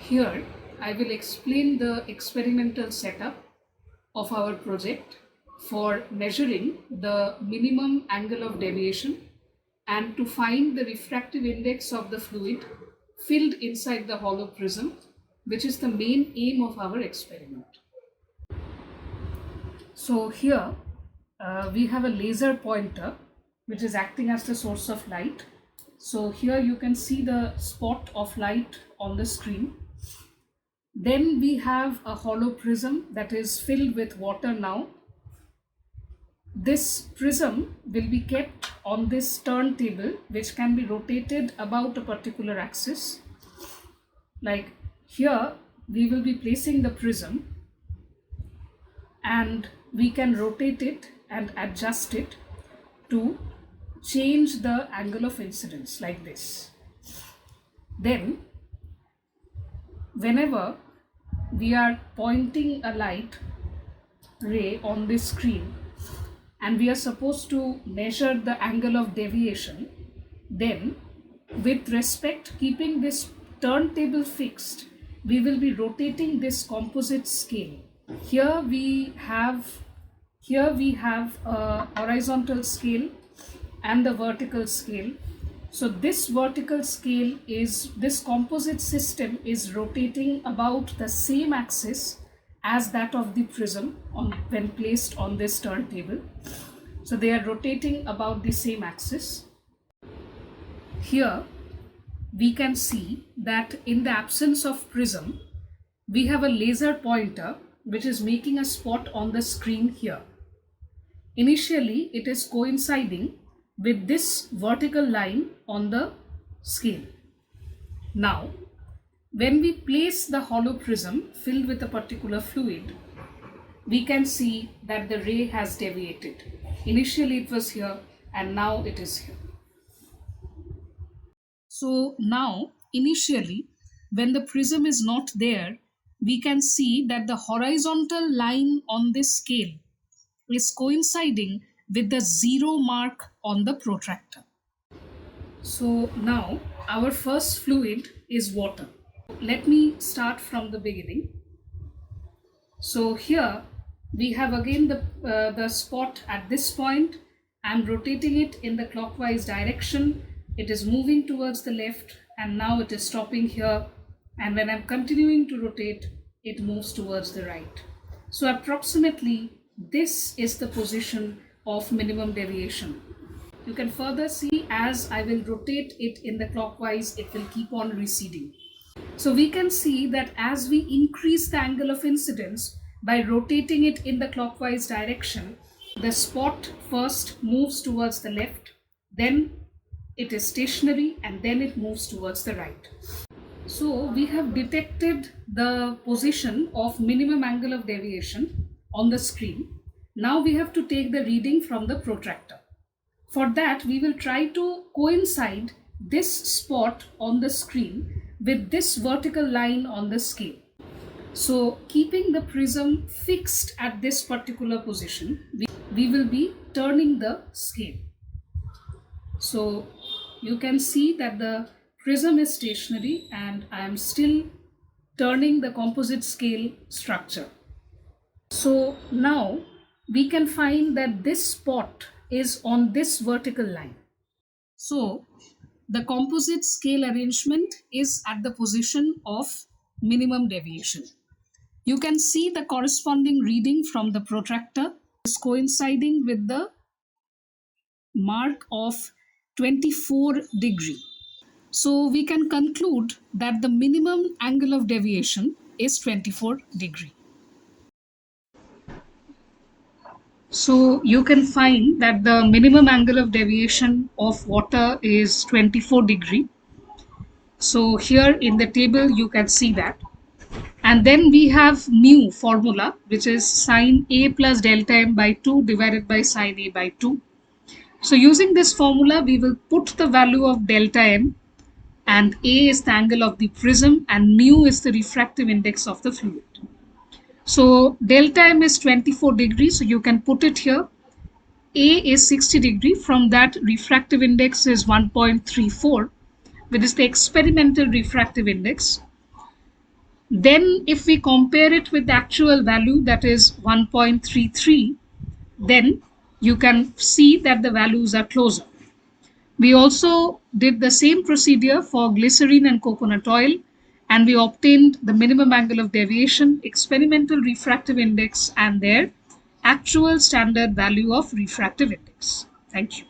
Here, I will explain the experimental setup of our project for measuring the minimum angle of deviation and to find the refractive index of the fluid filled inside the hollow prism, which is the main aim of our experiment. So here we have a laser pointer which is acting as the source of light. So here you can see the spot of light on the screen. Then we have a hollow prism that is filled with water now. This prism will be kept on this turntable, which can be rotated about a particular axis. Like here, we will be placing the prism and we can rotate it and adjust it to change the angle of incidence like this. Then, whenever we are pointing a light ray on this screen and we are supposed to measure the angle of deviation, then with respect keeping this turntable fixed, we will be rotating this composite scale. Here we have a horizontal scale and the vertical scale. So this vertical scale is, this composite system is rotating about the same axis as that of the prism when placed on this turntable. So they are rotating about the same axis. Here we can see that in the absence of prism, we have a laser pointer which is making a spot on the screen here. Initially, it is coinciding with this vertical line on the scale. Now, when we place the hollow prism filled with a particular fluid, we can see that the ray has deviated. Initially it was here and now it is here. So now, initially, when the prism is not there, we can see that the horizontal line on this scale is coinciding with the 0 mark on the protractor. So now our first fluid is water. Let me start from the beginning. So here we have again the spot at this point. I'm rotating it in the clockwise direction. It is moving towards the left and now it is stopping here. And when I'm continuing to rotate, it moves towards the right. So approximately this is the position of minimum deviation. You can further see as I will rotate it in the clockwise, it will keep on receding. So we can see that as we increase the angle of incidence by rotating it in the clockwise direction, the spot first moves towards the left, then it is stationary and then it moves towards the right. So we have detected the position of minimum angle of deviation on the screen. Now we have to take the reading from the protractor. For that, we will try to coincide this spot on the screen with this vertical line on the scale. So keeping the prism fixed at this particular position, we will be turning the scale. So you can see that the prism is stationary and I am still turning the composite scale structure. So now we can find that this spot is on this vertical line. So the composite scale arrangement is at the position of minimum deviation. You can see the corresponding reading from the protractor is coinciding with the mark of 24 degree. So we can conclude that the minimum angle of deviation is 24 degree. So you can find that the minimum angle of deviation of water is 24 degree. So here in the table you can see that. And then we have mu formula, which is sine A plus delta m by 2 divided by sine A by 2. So using this formula, we will put the value of delta m, and A is the angle of the prism and mu is the refractive index of the fluid. So delta m is 24 degrees, so you can put it here. A is 60 degree, from that refractive index is 1.34, which is the experimental refractive index. Then if we compare it with the actual value, that is 1.33, then you can see that the values are closer. We also did the same procedure for glycerine and coconut oil, and we obtained the minimum angle of deviation, experimental refractive index, and their actual standard value of refractive index. Thank you.